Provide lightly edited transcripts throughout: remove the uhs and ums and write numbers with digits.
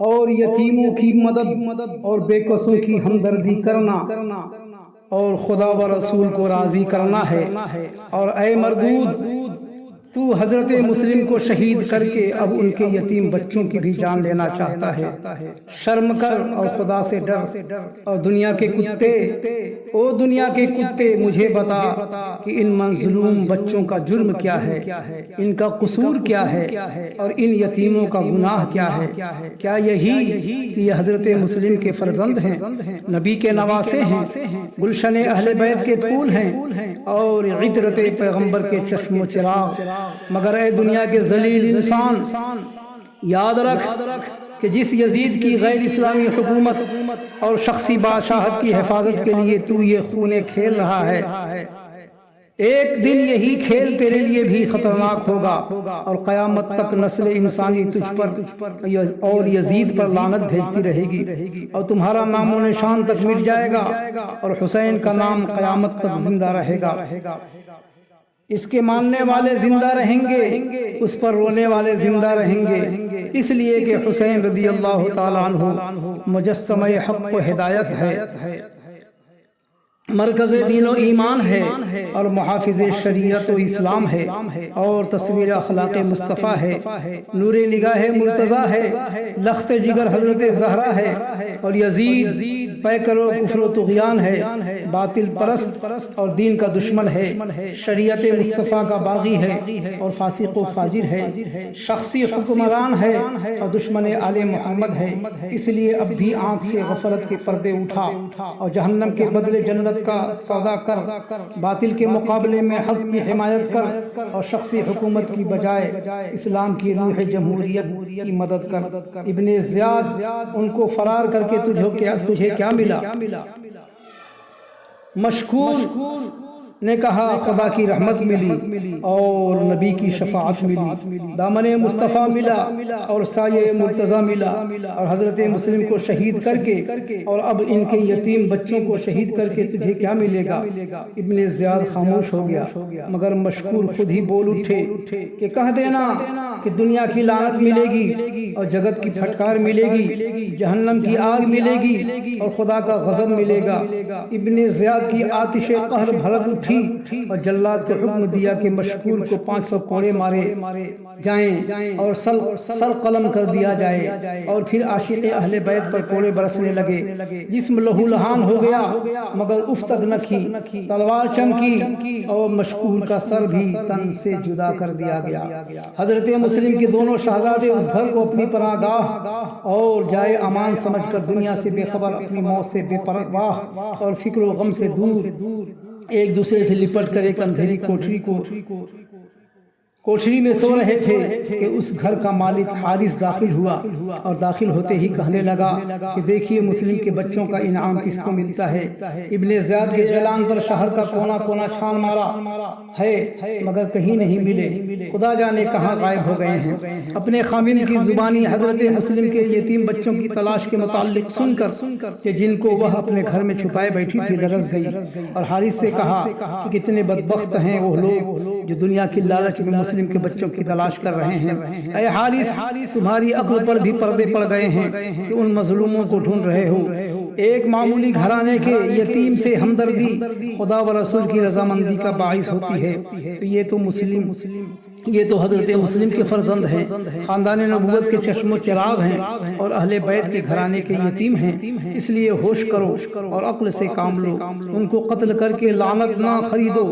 اور یتیموں کی مدد اور بے کسوں کی ہمدردی کرنا اور خدا و رسول کو راضی کرنا ہے۔ اور اے مردود، تو حضرت مسلم کو شہید کر کے اب ان کے یتیم بچوں کی بھی جان لینا چاہتا ہے۔ شرم کر اور خدا سے ڈر۔ اور دنیا کے کتے، او دنیا کے کتے، مجھے بتا کہ ان مظلوم بچوں کا جرم کیا ہے، ان کا قصور کیا ہے، اور ان یتیموں کا گناہ کیا ہے؟ کیا یہی کہ یہ حضرت مسلم کے فرزند ہیں، نبی کے نواسے ہیں، گلشن اہل بیت کے پھول ہیں، اور عطرت پیغمبر کے چشم و چراغ؟ مگر اے دنیا کے ذلیل انسان، یاد رکھ کہ جس یزید کی غیر اسلامی حکومت اور شخصی بادشاہت کی حفاظت کے لیے تو یہ خونے کھیل رہا ہے، ایک دن یہی کھیل تیرے لیے بھی خطرناک ہوگا، اور قیامت تک نسل انسانی تجھ پر اور یزید پر لعنت بھیجتی رہے گی، اور تمہارا نام و نشان تک مٹ جائے گا، اور حسین کا نام قیامت تک زندہ رہے گا۔ اس کے ماننے والے زندہ رہیں گے، اس پر رونے والے زندہ رہیں گے، اس لیے کہ حسین رضی اللہ تعالیٰ عنہ مجسمہ حق و ہدایت ہے، مرکز دین و ایمان ہے، اور محافظ شریعت و اسلام ہے، اور تصویر اخلاق مصطفیٰ ہے، نور نگاہ مرتضیٰ ہے، لخت جگر حضرت زہرا ہے، اور یزید پیکر و کفر و طغیان ہے، باطل پرست اور دین کا دشمن ہے، شریعت مصطفیٰ کا باغی ہے، اور فاسق و فاجر ہے، شخصی حکمران ہے، اور دشمن آل محمد ہے۔ اس لیے اب بھی آنکھ سے غفلت کے پردے اٹھا، اور جہنم کے بدلے جنت کا سودا کر، باطل کے مقابلے میں حق کی حمایت کر، اور شخصی حکومت کی بجائے اسلام کی روح جمہوریت کی مدد کر۔ ابن زیاد، ان کو فرار کر کے تجھے کیا ملا؟ مشکور نے کہا خدا کی رحمت ملی اور نبی کی شفاعت ملی، دامن مصطفیٰ ملا اور سایہ مرتضیٰ ملا، اور حضرت مسلم کو شہید کر کے اور اب ان کے یتیم بچوں کو شہید کر کے تجھے کیا ملے گا؟ ابن زیاد خاموش ہو گیا، مگر مشکور خود ہی بول اٹھے کہ کہہ دینا کہ دنیا کی لعنت ملے گی، اور جگت کی پھٹکار ملے گی، جہنم کی آگ ملے گی، اور خدا کا غضب ملے گا۔ ابن زیاد کی آتش قہر بھڑک اٹھی، اور جلاد کو حکم دیا کہ مشکور کو 500 کوڑے مارے جائیں اور سر قلم کر دیا جائے، اور پھر عاشق اہل بیت پر کوڑے برسنے لگے، جسم لہو لہان ہو گیا، مگر اف تک نہ کی، تلوار چمکی، اور مشکور کا سر بھی تن سے جدا کر دیا گیا۔ حضرت مسلم کے دونوں شہزادے اس گھر کو اپنی پناہ گاہ اور جائے امان سمجھ کر دنیا سے بے خبر، اپنی موت سے بے پرواہ اور فکر و غم سے دور، ایک دوسرے سے لپٹ کر ایک اندھیری کوٹھری میں سو رہے تھے کہ اس گھر کا مالک حارث داخل ہوا، اور داخل ہوتے ہی کہنے لگا کہ دیکھیے مسلم کے بچوں کا انعام کس کو ملتا ہے۔ ابن زیاد کے اعلان پر شہر کا کونا کونا چھان مارا ہے، مگر کہیں نہیں ملے، خدا جانے کہاں غائب ہو گئے ہیں۔ اپنے خاوند کی زبانی حضرت مسلم کے یتیم بچوں کی تلاش کے متعلق سن کر کہ جن کو وہ اپنے گھر میں چھپائے بیٹھی تھی لرز گئی، اور حارث سے کہا کہ کتنے بدبخت ہیں وہ لوگ جو دنیا کی لالچ میں مسلم کے بچوں کی تلاش کر رہے ہیں۔ اے حارث، تمہاری عقل پر بھی پردے پڑ گئے ہیں کہ ان مظلوموں کو ڈھونڈ رہے ہو۔ ایک معمولی گھرانے کے یتیم سے ہمدردی خدا و رسول کی رضامندی کا باعث ہوتی ہے، تو یہ تو حضرت مسلم کے فرزند ہیں، خاندان نبوت کے چشم و چراغ ہیں، اور اہل بیت کے گھرانے کے یتیم ہیں۔ اس لیے ہوش کرو اور عقل سے کام لو، ان کو قتل کر کے لعنت نہ خریدو،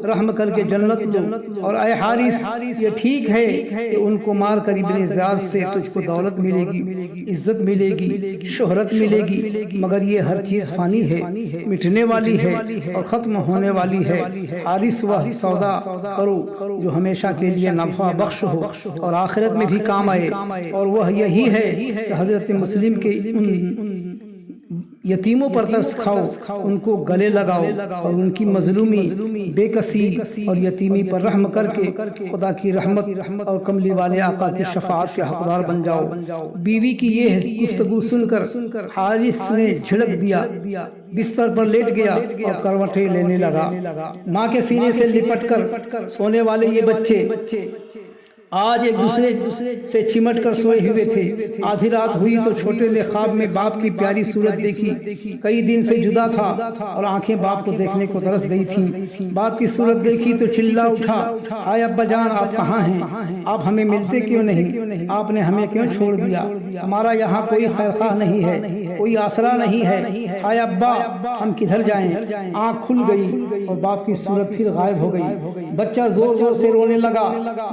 رحم کر کے جنت لو۔ اور اے حارث، یہ ٹھیک ہے کہ ان کو مار کر ابن زیاد سے تجھ کو دولت ملے گی، عزت ملے گی، شہرت ملے گی، مگر یہ ہر چیز فانی ہے، مٹنے والی ہے اور ختم ہونے والی ہے۔ حارث، وہ سودا کرو جو ہمیشہ کے لیے نفع بخش ہو اور آخرت میں بھی کام آئے، اور وہ یہی ہے کہ حضرت مسلم کے ان یتیموں پر ترس کھاؤ، ان کو گلے لگاؤ، اور ان کی مظلومی، بے کسی اور یتیمی پر رحم کر کے خدا کی رحمت اور کملی والے آقا کی شفاعت کے حقدار بن جاؤ۔ بیوی کی یہ گفتگو سن کر حارث نے جھڑک دیا، بستر پر لیٹ گیا اور کروٹیں لینے لگا۔ ماں کے سینے سے لپٹ کر سونے والے یہ بچے آج ایک دوسرے سے چمٹ کر سوئے ہوئے تھے۔ آدھی رات ہوئی تو چھوٹے نے خواب میں باپ کی پیاری صورت دیکھی۔ کئی دن سے جدا تھا اور آنکھیں باپ کو دیکھنے کو ترس گئی تھیں۔ باپ کی صورت دیکھی تو چلا اٹھا، آئے ابا جان آپ کہاں ہیں؟ آپ ہمیں ملتے کیوں نہیں؟ آپ نے ہمیں کیوں چھوڑ دیا؟ ہمارا یہاں کوئی خیر خواہ نہیں ہے، کوئی آسرا نہیں ہے، آئے ابا ہم کدھر جائیں؟ آنکھ کھل گئی اور باپ کی صورت پھر غائب ہو گئی۔ بچہ زور زور سے رونے لگا۔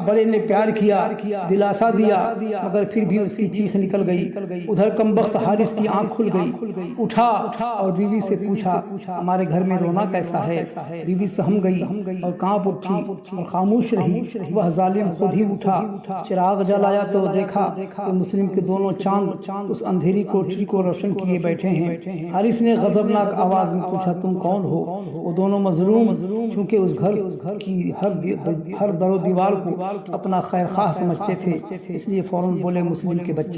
بڑے نے پیار کیا، دلاسا دیا، مگر پھر بھی اس کی چیخ نکل گئی۔ ادھر کمبخت حارث کی آنکھ کھل گئی، اٹھا اور بیوی سے پوچھا ہمارے گھر میں رونا کیسا ہے؟ بیوی سہم گئی اور کانپ اٹھی اور خاموش رہی۔ وہ ظالم خود ہی اٹھا، چراغ جلایا تو دیکھا کہ مسلم کے دونوں چاند اس اندھیری کوٹھی کو روشن کیے بیٹھے ہیں۔ حارث نے غضبناک آواز میں پوچھا تم کون ہو؟ وہ دونوں مظلوم چونکہ اس گھر کی ہر در و دیوار کو اپنا خیر خواہ سمجھتے تھے، اس لیے فوراً بولے مسلم کے بچے